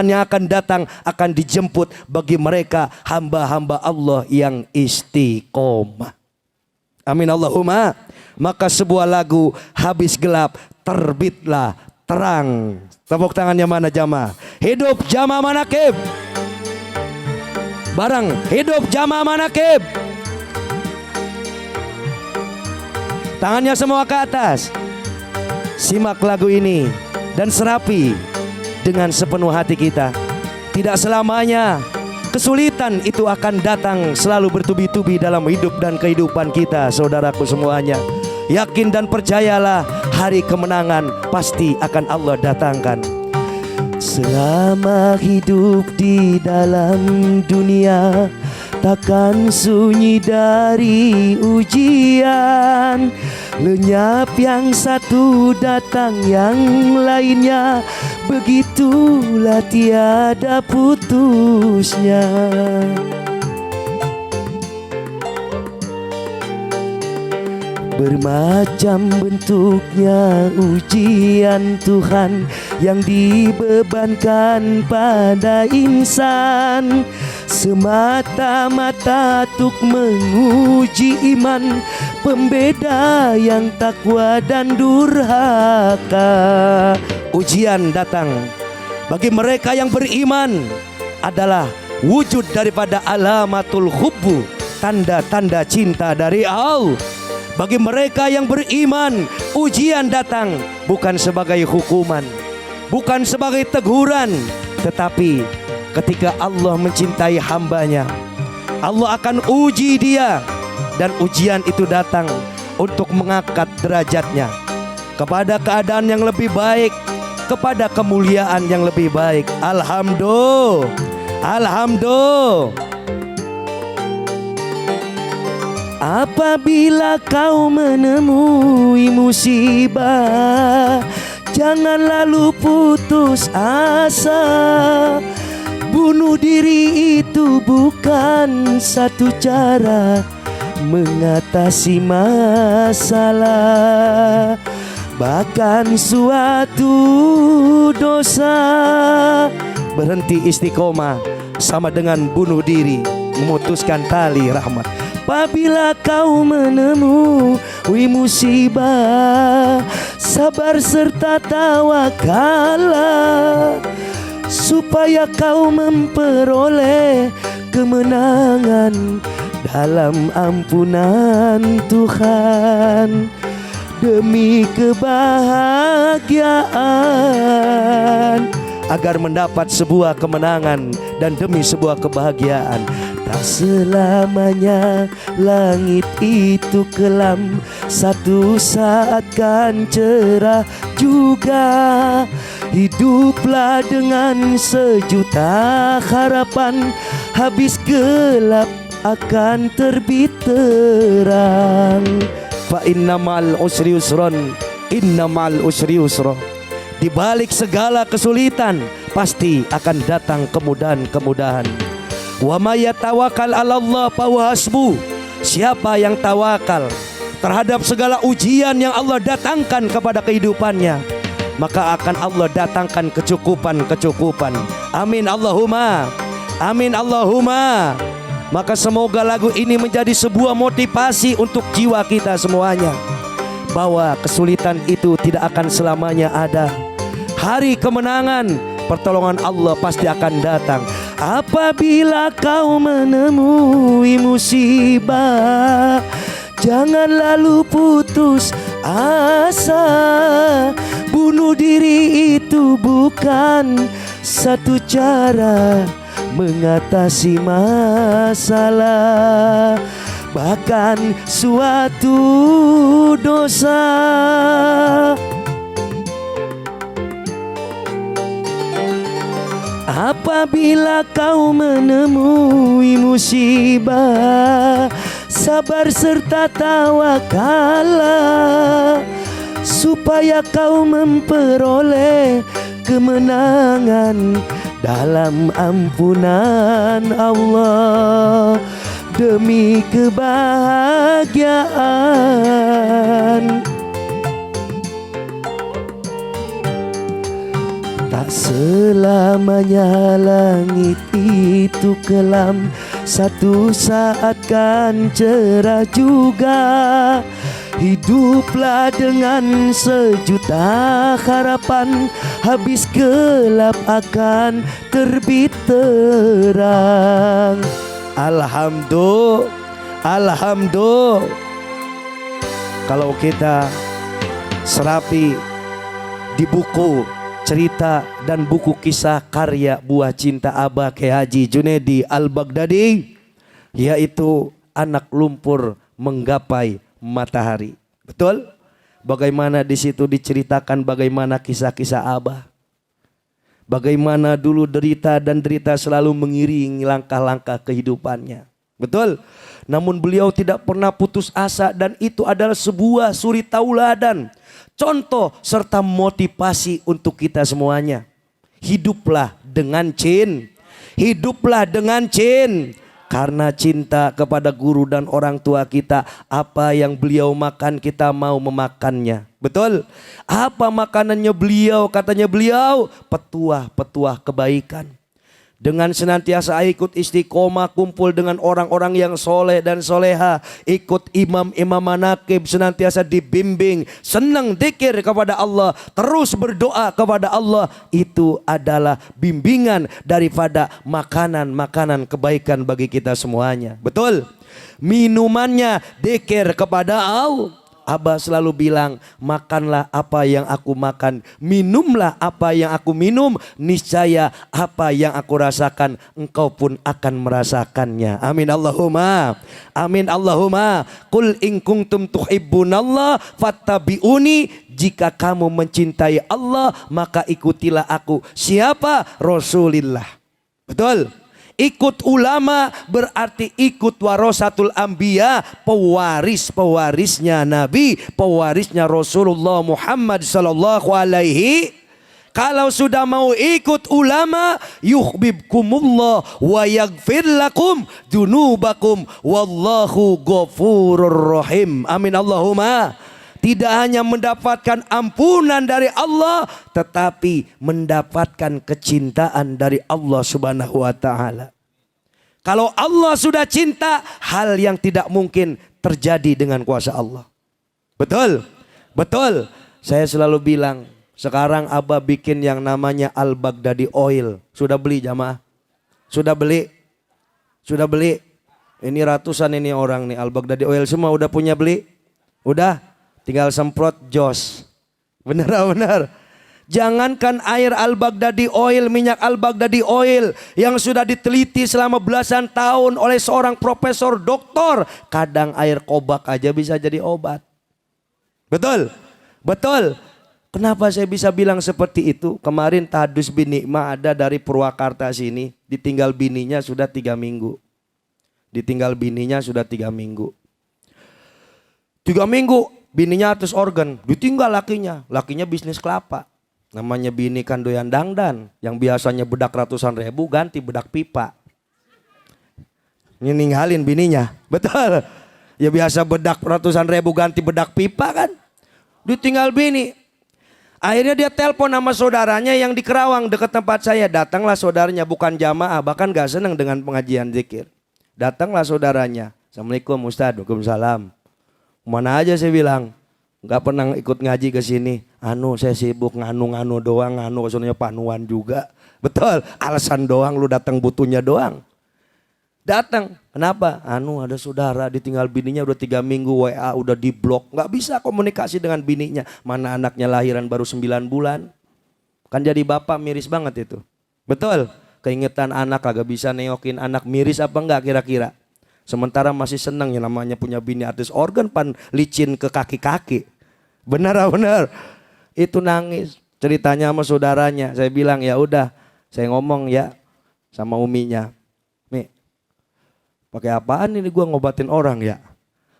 B: yang akan datang akan dijemput bagi mereka hamba-hamba Allah yang istiqomah. Amin Allahumma. maka sebuah lagu habis gelap terbitlah terang. Tepuk tangannya mana jamaah? Hidup jamaah manakib. Bareng hidup jamaah manakib. Tangannya semua ke atas. Simak lagu ini dan serapi dengan sepenuh hati kita. Tidak selamanya kesulitan itu akan datang selalu bertubi-tubi dalam hidup dan kehidupan kita, saudaraku semuanya. Yakin dan percayalah, hari kemenangan pasti akan Allah datangkan. Selama hidup di dalam dunia, takkan sunyi dari ujian. Lenyap yang satu, datang yang lainnya, begitulah tiada putusnya. Bermacam bentuknya ujian Tuhan yang dibebankan pada insan, semata-mata untuk menguji iman, pembeda yang takwa dan durhaka. Ujian datang bagi mereka yang beriman adalah wujud daripada alamatul hubbu, tanda-tanda cinta dari Allah. Bagi mereka yang beriman, ujian datang bukan sebagai hukuman, bukan sebagai teguran, tetapi ketika Allah mencintai hambanya, Allah akan uji dia. Dan ujian itu datang untuk mengangkat derajatnya kepada keadaan yang lebih baik, kepada kemuliaan yang lebih baik. Alhamdulillah, alhamdulillah. Apabila kau menemui musibah, jangan lalu putus asa. Bunuh diri itu bukan satu cara mengatasi masalah, bahkan suatu dosa. Berhenti istiqomah sama dengan bunuh diri, memutuskan tali rahmat. Apabila kau menemui musibah, sabar serta tawakallah, supaya kau memperoleh kemenangan dalam ampunan Tuhan. Demi kebahagiaan, agar mendapat sebuah kemenangan dan demi sebuah kebahagiaan. Tak selamanya langit itu kelam, satu saat kan cerah juga. Hiduplah dengan sejuta harapan, habis gelap akan terbit terang. Fa innamal usri yusron, innamal usri yusra. Di balik segala kesulitan pasti akan datang kemudahan-kemudahan. Wa may yatawakkal 'alallah fahuwa hasbuh. Siapa yang tawakal terhadap segala ujian yang Allah datangkan kepada kehidupannya, maka akan Allah datangkan kecukupan-kecukupan. Amin Allahumma, amin Allahumma. Maka semoga lagu ini menjadi sebuah motivasi untuk jiwa kita semuanya, bahwa kesulitan itu tidak akan selamanya ada. Hari kemenangan, pertolongan Allah pasti akan datang. Apabila kau menemui musibah, jangan lalu putus asa. Bunuh diri itu bukan satu cara mengatasi masalah, bahkan suatu dosa. Apabila kau menemui musibah, sabar serta tawakallah, supaya kau memperoleh kemenangan dalam ampunan Allah, demi kebahagiaan. Tak selamanya langit itu kelam, satu saat kan cerah juga. Hiduplah dengan sejuta harapan, habis gelap akan terbit terang. Alhamdulillah. Kalau kita serapi di buku cerita dan buku kisah karya buah cinta Abah Kiai Haji Junedi Al-Baghdadi, yaitu Anak Lumpur Menggapai Matahari. Betul? Bagaimana di situ diceritakan bagaimana kisah-kisah Abah. Bagaimana dulu derita dan derita selalu mengiringi langkah-langkah kehidupannya. Betul? Namun beliau tidak pernah putus asa, dan itu adalah sebuah suri tauladan, contoh serta motivasi untuk kita semuanya. Hiduplah dengan karena cinta kepada guru dan orang tua kita. Apa yang beliau makan kita mau memakannya. Betul? Apa makanannya beliau? Katanya beliau petuah-petuah kebaikan. Dengan senantiasa ikut istiqomah, kumpul dengan orang-orang yang soleh dan soleha, ikut imam-imam manakib, senantiasa dibimbing, senang dzikir kepada Allah, terus berdoa kepada Allah. Itu adalah bimbingan daripada makanan-makanan kebaikan bagi kita semuanya. Betul? Minumannya dzikir kepada Allah. Abah selalu bilang, makanlah apa yang aku makan, minumlah apa yang aku minum, niscaya apa yang aku rasakan engkau pun akan merasakannya. Amin Allahumma. Amin Allahumma. Qul in kuntum tuhibbunallah fattabi'uni. Jika kamu mencintai Allah, maka ikutilah aku. Siapa? Rasulillah. Betul? Ikut ulama berarti ikut warasatul anbiya, pewarisnya Nabi, pewarisnya Rasulullah Muhammad sallallahu alaihi. Kalau sudah mau ikut ulama, yuhibbukumullah wa yaghfir lakum dzunubakum wallahu ghafurur rahim. Amin Allahumma. Tidak hanya mendapatkan ampunan dari Allah, tetapi mendapatkan kecintaan dari Allah Subhanahu wa taala. Kalau Allah sudah cinta, hal yang tidak mungkin terjadi dengan kuasa Allah. Betul? Betul. Saya selalu bilang, sekarang Abah bikin yang namanya Al-Baghdadi Oil. Sudah beli jamaah? Sudah beli? Sudah beli? Ini ratusan ini orang nih, Al-Baghdadi Oil semua udah punya beli? Udah? Tinggal semprot jos. Benar. Jangankan air Al-Baghdadi Oil, minyak Al-Baghdadi Oil yang sudah diteliti selama belasan tahun oleh seorang profesor doktor, kadang air kobak aja bisa jadi obat. Betul? Betul. Kenapa saya bisa bilang seperti itu? Kemarin Tahadus bin Nikmah ada dari Purwakarta sini, ditinggal bininya sudah 3 minggu. 3 minggu. 3 minggu. Bininya atus organ, ditinggal lakinya. Lakinya bisnis kelapa. Namanya bini kan doyan dangdan. Yang biasanya bedak ratusan ribu ganti bedak pipa. Ini ninggalin bininya. Betul. Ya biasa bedak ratusan ribu ganti bedak pipa kan. Ditinggal bini. Akhirnya dia telepon sama saudaranya yang di Kerawang dekat tempat saya. Datanglah saudaranya, bukan jamaah, bahkan gak senang dengan pengajian zikir. Datanglah saudaranya. Assalamualaikum Ustaz. Waalaikumsalam. Mana aja saya bilang, nggak pernah ikut ngaji ke sini. Saya sibuk nganu doang, soalnya panuan juga. Betul, alasan doang, lu datang butuhnya doang. Datang, kenapa? Ada saudara ditinggal bininya udah 3 minggu, WA udah diblok, nggak bisa komunikasi dengan bininya. Mana anaknya lahiran baru 9 bulan, kan jadi bapak miris banget itu. Betul, keingetan anak kagak bisa neokin anak, miris apa enggak kira-kira? Sementara masih senang yang namanya punya bini artis organ, pan licin ke kaki-kaki. Benar. Itu nangis. Ceritanya sama saudaranya. Saya bilang ya udah, saya ngomong ya sama uminya. Mi, pakai apaan ini gua ngobatin orang ya?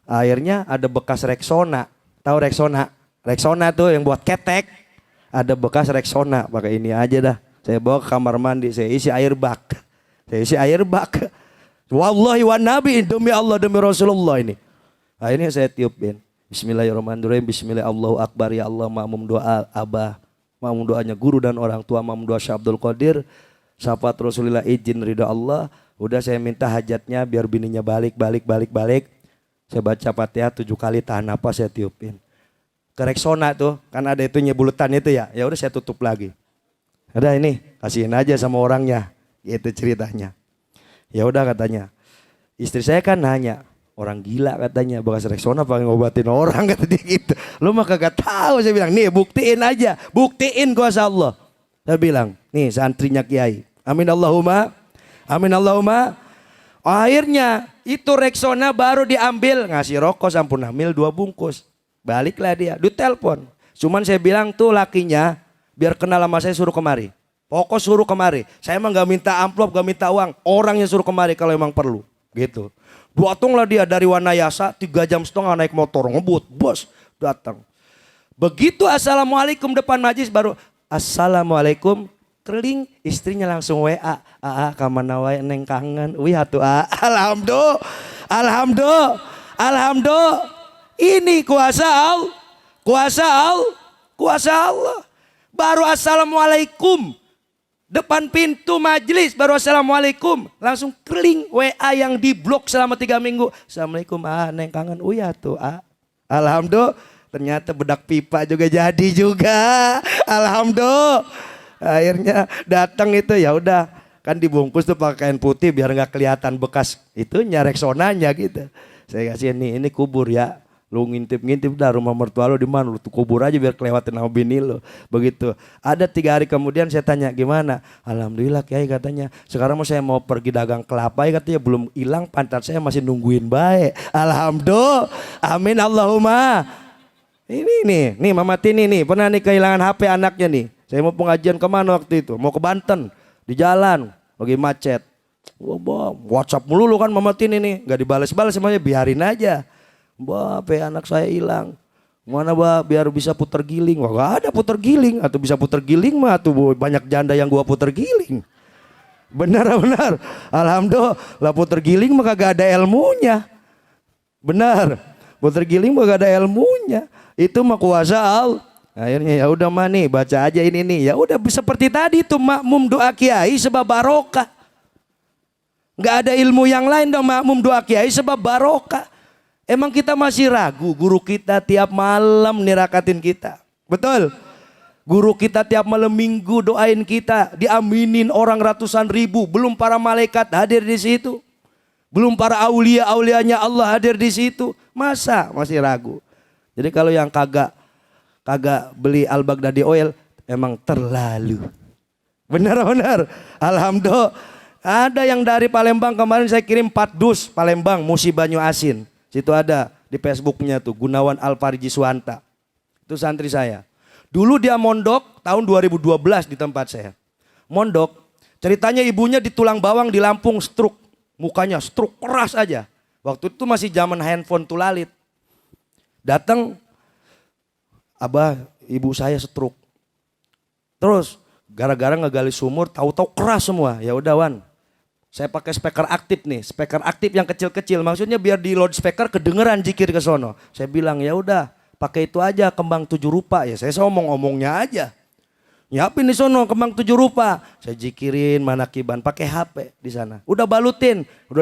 B: Akhirnya ada bekas Rexona. Tahu Rexona? Rexona tuh yang buat ketek. Ada bekas Rexona, pakai ini aja dah. Saya bawa ke kamar mandi, saya isi air bak. Wallahi wa nabi, demi Allah demi Rasulullah ini. Akhirnya saya tiupin. Bismillahirrahmanirrahim. Bismillah Allahu Akbar. Ya Allah, makmum doa Abah, makmum doanya guru dan orang tua, makmum doa Syekh Abdul Qadir. Syafaat Rasulullah, izin ridha Allah. Udah saya minta hajatnya biar bininya balik. Saya baca Fatihah 7 kali, tahan napas, saya tiupin. Ke Rexona tuh, kan ada itu buletan itu ya. Ya udah saya tutup lagi. Udah ini, kasihin aja sama orangnya. Gitu ceritanya. Ya udah katanya. Istri saya kan nanya, orang gila katanya, bekas Rexona pengen ngobatin orang kata dia gitu. Lu mah kagak tahu, saya bilang, nih buktiin aja, buktiin kuasa Allah. Saya bilang, nih santrinya Kiai. Amin Allahumma, amin Allahumma. Akhirnya itu Rexona baru diambil, ngasih rokok sampun hamil 2 bungkus. Baliklah dia, ditelepon. Cuman saya bilang tuh lakinya, biar kenal sama saya suruh kemari. Pokok suruh kemari. Saya emang gak minta amplop, gak minta uang. Orangnya suruh kemari kalau emang perlu. Gitu. Datanglah dia dari Wanayasa 3,5 jam naik motor. Ngebut, bos datang. Begitu assalamualaikum depan majlis baru assalamualaikum. Keling, istrinya langsung WA. Kamana wae neng kangen. Wih atuh alhamdulillah. Alhamdulillah. Alhamdulillah. Ini kuasa Allah. Kuasa Allah. Kuasa Allah. Baru assalamualaikum. Depan pintu majelis baru assalamualaikum. Langsung keling WA yang diblok selama 3 minggu. Assalamualaikum neng kangen. Wih atuh alhamdulillah. Ternyata bedak pipa juga jadi juga. Alhamdulillah. Akhirnya datang itu ya udah kan dibungkus tuh pakai kain putih biar nggak kelihatan bekas itunya Rexonanya gitu. Saya kasih ini kubur ya. Lu ngintip-ngintip dah rumah mertua lu di mana, lu tuh kubur aja biar kelewatin sama bini lu. Begitu. Ada 3 hari kemudian saya tanya gimana? Alhamdulillah Kiai katanya. Sekarang saya mau pergi dagang kelapa ya katanya belum hilang pantat saya masih nungguin baik. Alhamdulillah. Amin Allahumma. Ini nih Mama Tini nih pernah nih kehilangan HP anaknya nih. Saya mau pengajian kemana waktu itu? Mau ke Banten. Di jalan. Lagi macet. Wah, WhatsApp mulu kan Mama Tini nih. Gak dibales-bales semuanya. Biarin aja. HP anak saya hilang. Mana biar bisa puter giling. Wah gak ada puter giling. Atau bisa puter giling mah. Tuh banyak janda yang gua puter giling. Benar. Alhamdulillah. Lah puter giling mah kagak ada ilmunya. Benar. Puter giling mah gak ada ilmunya. Itu mah kuasa Allah. Akhirnya ya udah mah nih baca aja ini nih. Ya udah seperti tadi tuh makmum doa kiai sebab barokah. Nggak ada ilmu yang lain dong makmum doa kiai sebab barokah. Emang kita masih ragu guru kita tiap malam nirakatin kita. Betul? Guru kita tiap malam minggu doain kita. Diaminin orang ratusan ribu. Belum para malaikat hadir di situ. Belum para aulia-aulianya Allah hadir di situ. Masa masih ragu? Jadi kalau yang kagak beli Al-Baghdadi Oil emang terlalu. Benar. Alhamdulillah. Ada yang dari Palembang kemarin saya kirim 4 dus Palembang Musi Banyu Asin. Situ ada di Facebooknya tuh Gunawan Alfariji Suwanta. Itu santri saya. Dulu dia mondok tahun 2012 di tempat saya. Mondok. Ceritanya ibunya di Tulang Bawang di Lampung stroke. Mukanya stroke keras aja. Waktu itu masih zaman handphone tulalit. Datang. Abah, ibu saya stroke. Terus gara-gara ngegali sumur, tahu-tahu keras semua. Ya udah Wan, saya pakai speaker aktif nih, speaker aktif yang kecil-kecil. Maksudnya biar di loudspeaker kedengeran zikir ke sono. Saya bilang ya udah, pakai itu aja kembang 7 rupa. Ya saya omong-omongnya aja. Nyiapin di sono kembang 7 rupa. Saya zikirin manakiban pakai HP di sana. Udah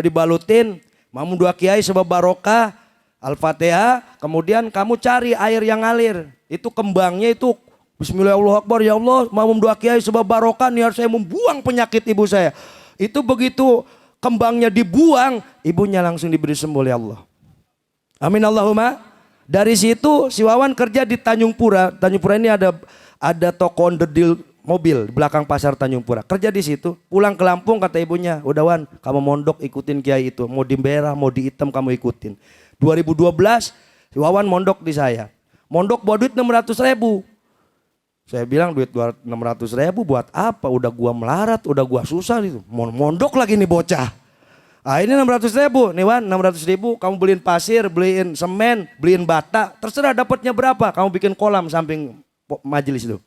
B: dibalutin. Makmum doa kiai sebab barokah. Al-Fatihah, kemudian kamu cari air yang ngalir. Itu kembangnya itu Bismillahirrahmanirrahim. Ya Allah, makmum doa kiai sebab barokah nih saya membuang penyakit ibu saya. Itu begitu kembangnya dibuang, ibunya langsung diberi sembuh oleh Allah. Amin Allahumma. Dari situ si Wawan kerja di Tanjung Pura. Tanjung Pura ini ada toko onderdil mobil di belakang pasar Tanjung Pura. Kerja di situ, pulang ke Lampung kata ibunya, "Udah Wan, kamu mondok ikutin kiai itu. Mau di merah, mau di hitam kamu ikutin." 2012 si Wawan mondok di saya. Mondok buat duit 600.000. Saya bilang duit 600.000 buat apa? Udah gua melarat, udah gua susah itu. Mondok lagi nih bocah. Ah ini 600.000 nih Wan, 600.000 kamu beliin pasir, beliin semen, beliin bata. Terserah dapatnya berapa, kamu bikin kolam samping majelis itu.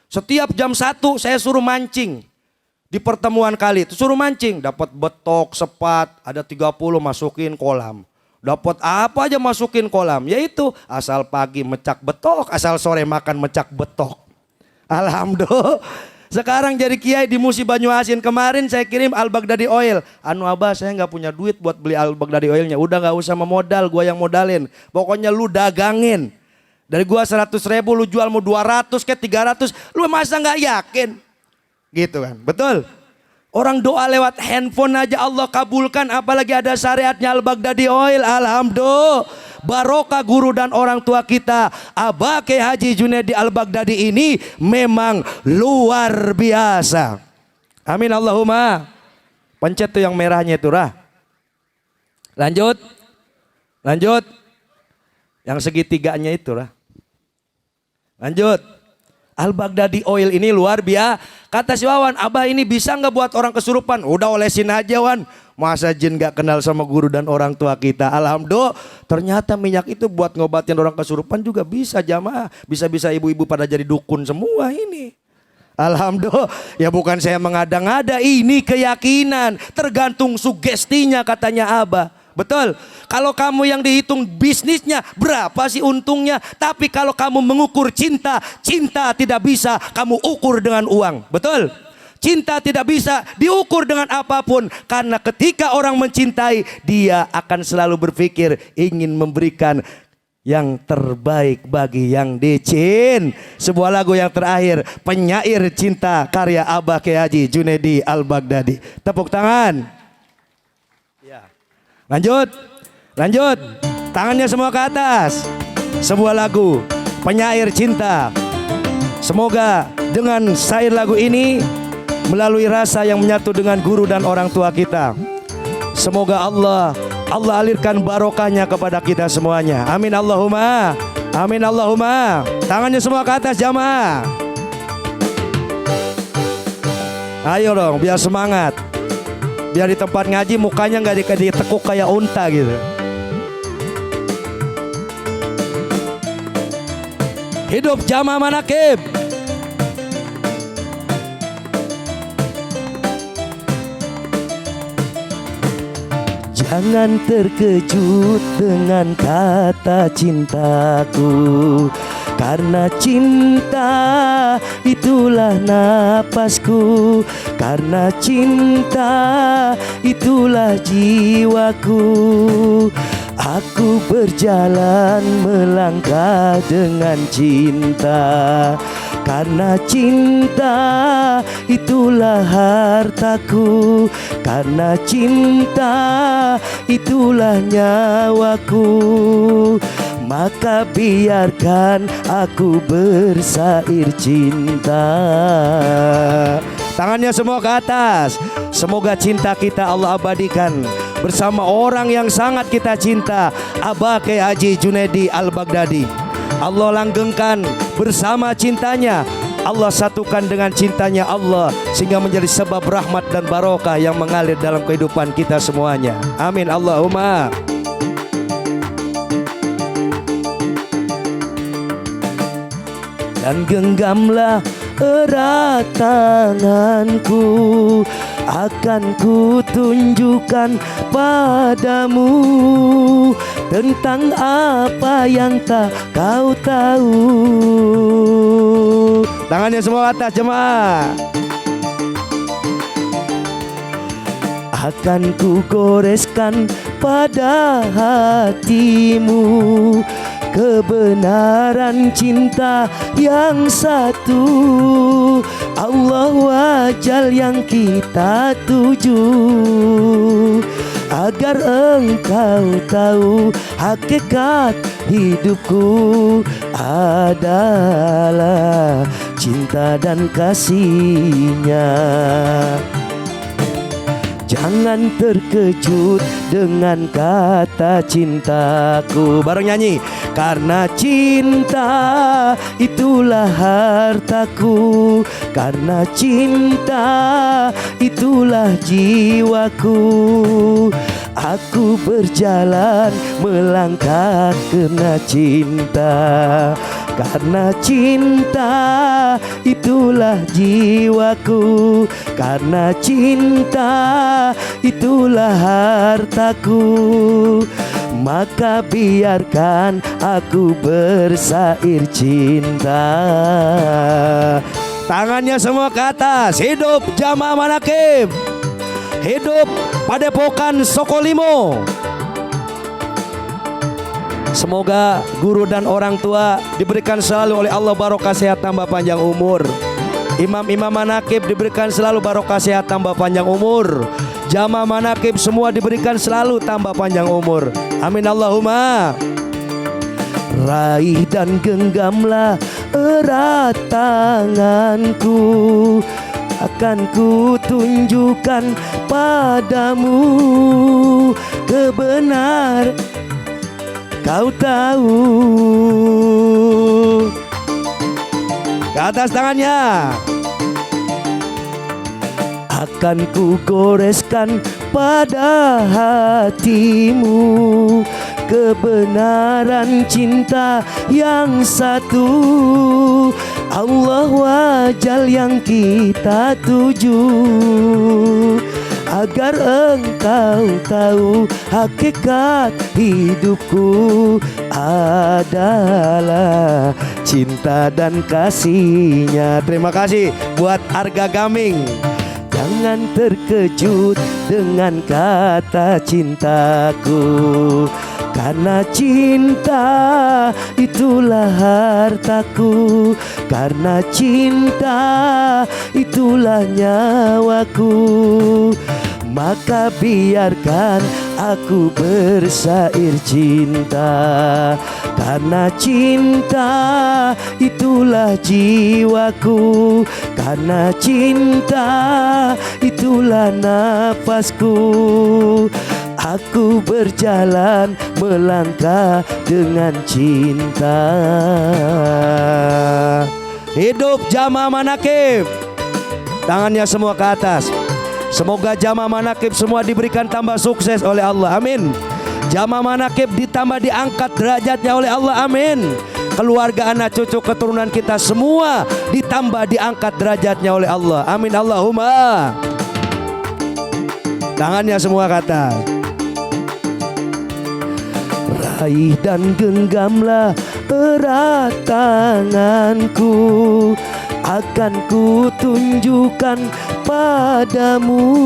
B: Setiap jam 1 saya suruh mancing. Di pertemuan kali itu suruh mancing. Dapat betok, sepat, ada 30 masukin kolam. Dapat apa aja masukin kolam. Yaitu asal pagi mecak betok, asal sore makan mecak betok. Alhamdulillah. Sekarang jadi kiai di Musi Banyuasin. Kemarin saya kirim Al-Baghdadi Oil. Anu abah saya nggak punya duit buat beli Al-Baghdadi Oilnya. Udah nggak usah memodal, gua yang modalin. Pokoknya lu dagangin. Dari gua 100.000 lu jual mau 200 ke 300. Lu masa nggak yakin? Gitu kan, betul? Orang doa lewat handphone aja Allah kabulkan, apalagi ada syariatnya Al-Baghdadi Oil. Alhamdulillah, barokah guru dan orang tua kita. Abah Kiai Haji Junaidi Al-Baghdadi ini memang luar biasa. Amin Allahumma. Pencet tuh yang merahnya itu, Rah. Lanjut. Lanjut. Yang segitiganya itu, Rah. Lanjut. Al-Baghdadi Oil ini luar biasa. Kata si Wawan, abah ini bisa nggak buat orang kesurupan? Udah olesin aja, Wan. Masa jin nggak kenal sama guru dan orang tua kita? Alhamdulillah, ternyata minyak itu buat ngobatin orang kesurupan juga bisa, jamaah. Bisa-bisa ibu-ibu pada jadi dukun semua ini. Alhamdulillah, ya bukan saya mengada-ngada, ini keyakinan. Tergantung sugestinya katanya abah. Betul. Kalau kamu yang dihitung bisnisnya berapa sih untungnya, tapi kalau kamu mengukur cinta, cinta tidak bisa kamu ukur dengan uang. Betul. Cinta tidak bisa diukur dengan apapun, karena ketika orang mencintai, dia akan selalu berpikir ingin memberikan yang terbaik bagi yang dicin. Sebuah lagu yang terakhir, Penyair Cinta, karya Abah Kiai Haji Junaidi Al-Baghdadi. Tepuk tangan. Lanjut, lanjut, tangannya semua ke atas. Sebuah lagu, Penyair Cinta. Semoga dengan syair lagu ini melalui rasa yang menyatu dengan guru dan orang tua kita, semoga Allah alirkan barokahnya kepada kita semuanya. Amin Allahumma. Amin Allahumma. Tangannya semua ke atas jamaah. Ayo dong, biar semangat. Biar di tempat ngaji mukanya nggak ditekuk kayak unta gitu. Hidup jamaah manakib. Jangan terkejut dengan kata cintaku, karena cinta itulah napasku, karena cinta itulah jiwaku. Aku berjalan melangkah dengan cinta, karena cinta itulah hartaku, karena cinta itulah nyawaku. Maka biarkan aku bersair cinta. Tangannya semua ke atas. Semoga cinta kita Allah abadikan bersama orang yang sangat kita cinta, Abah Kiai Haji Junaidi Al-Baghdadi. Allah langgengkan bersama cintanya, Allah satukan dengan cintanya Allah, sehingga menjadi sebab rahmat dan barokah yang mengalir dalam kehidupan kita semuanya. Amin Allahumma. Dan genggamlah erat tanganku, akan ku tunjukkan padamu tentang apa yang tak kau tahu. Tangannya semua atas jemaah. Akan ku goreskan pada hatimu kebenaran cinta yang satu, Allah wajal yang kita tuju, agar engkau tahu hakikat hidupku adalah cinta dan kasihnya. Jangan terkejut dengan kata cintaku. Bareng nyanyi. Karena cinta itulah hartaku, karena cinta itulah jiwaku. Aku berjalan melangkah karena cinta, karena cinta itulah jiwaku, karena cinta itulah hartaku. Maka biarkan aku bersair cinta. Tangannya semua ke atas. Hidup Jamaah Manaqib. Hidup Padepokan Sokolimo. Semoga guru dan orang tua diberikan selalu oleh Allah barokah sehat tambah panjang umur. Imam-imam manaqib diberikan selalu barokah sehat tambah panjang umur. Jamaah manaqib semua diberikan selalu tambah panjang umur. Amin Allahumma. Raih dan genggamlah erat tanganku, akan ku tunjukkan padamu kebenar kau tahu. Ke atas tangannya. Akan ku goreskan pada hatimu kebenaran cinta yang satu, Allah wajal yang kita tuju, agar engkau tahu hakikat hidupku adalah cinta dan kasihnya. Terima kasih buat Arga Gaming. Jangan terkejut dengan kata cintaku, karena cinta itulah hartaku, karena cinta itulah nyawaku. Maka biarkan aku bersair cinta, karena cinta itulah jiwaku, karena cinta itulah nafasku. Aku berjalan melangkah dengan cinta. Hidup Jamaah Manaqib. Tangannya semua ke atas. Semoga Jamaah Manaqib semua diberikan tambah sukses oleh Allah. Amin. Jamaah Manaqib ditambah diangkat derajatnya oleh Allah. Amin. Keluarga, anak cucu, keturunan kita semua ditambah diangkat derajatnya oleh Allah. Amin Allahumma. Tangannya semua ke atas. Raih dan genggamlah erat tanganku, akan ku tunjukkan padamu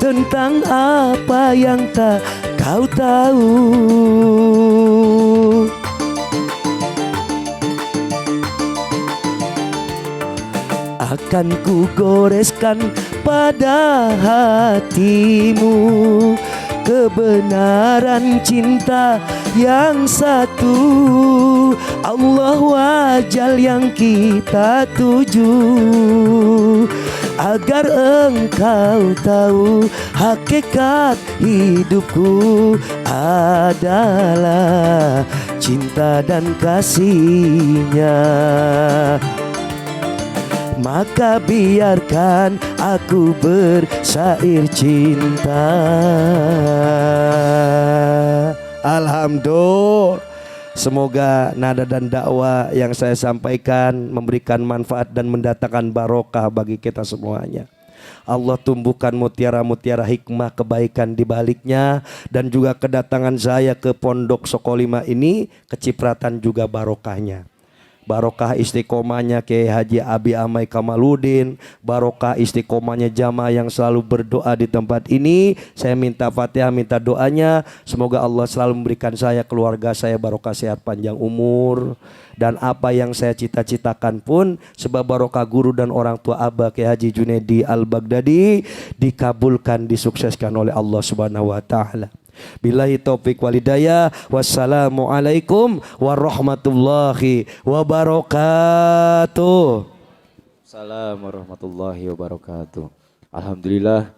B: tentang apa yang tak kau tahu. Akan ku goreskan pada hatimu kebenaran cinta yang satu, Allah wajal yang kita tuju, agar engkau tahu hakikat hidupku adalah cinta dan kasihnya. Maka biarkan aku bersair cinta. Alhamdulillah. Semoga nada dan dakwah yang saya sampaikan memberikan manfaat dan mendatangkan barokah bagi kita semuanya. Allah tumbuhkan mutiara-mutiara hikmah kebaikan di baliknya, dan juga kedatangan saya ke Pondok Sokolima ini kecipratan juga barokahnya. Barokah istiqomahnya Kiai Haji Abi Amai Kamaludin, barokah istiqomahnya jamaah yang selalu berdoa di tempat ini. Saya minta Fatihah, minta doanya, semoga Allah selalu memberikan saya, keluarga saya barokah sehat panjang umur, dan apa yang saya cita-citakan pun sebab barokah guru dan orang tua Abah Kiai Haji Junaidi Al-Baghdadi dikabulkan, disukseskan oleh Allah Subhanahu wa taala. Billahi taufik walhidayah. Wassalamualaikum warahmatullahi wabarakatuh.
A: Assalamualaikum warahmatullahi wabarakatuh. Alhamdulillah.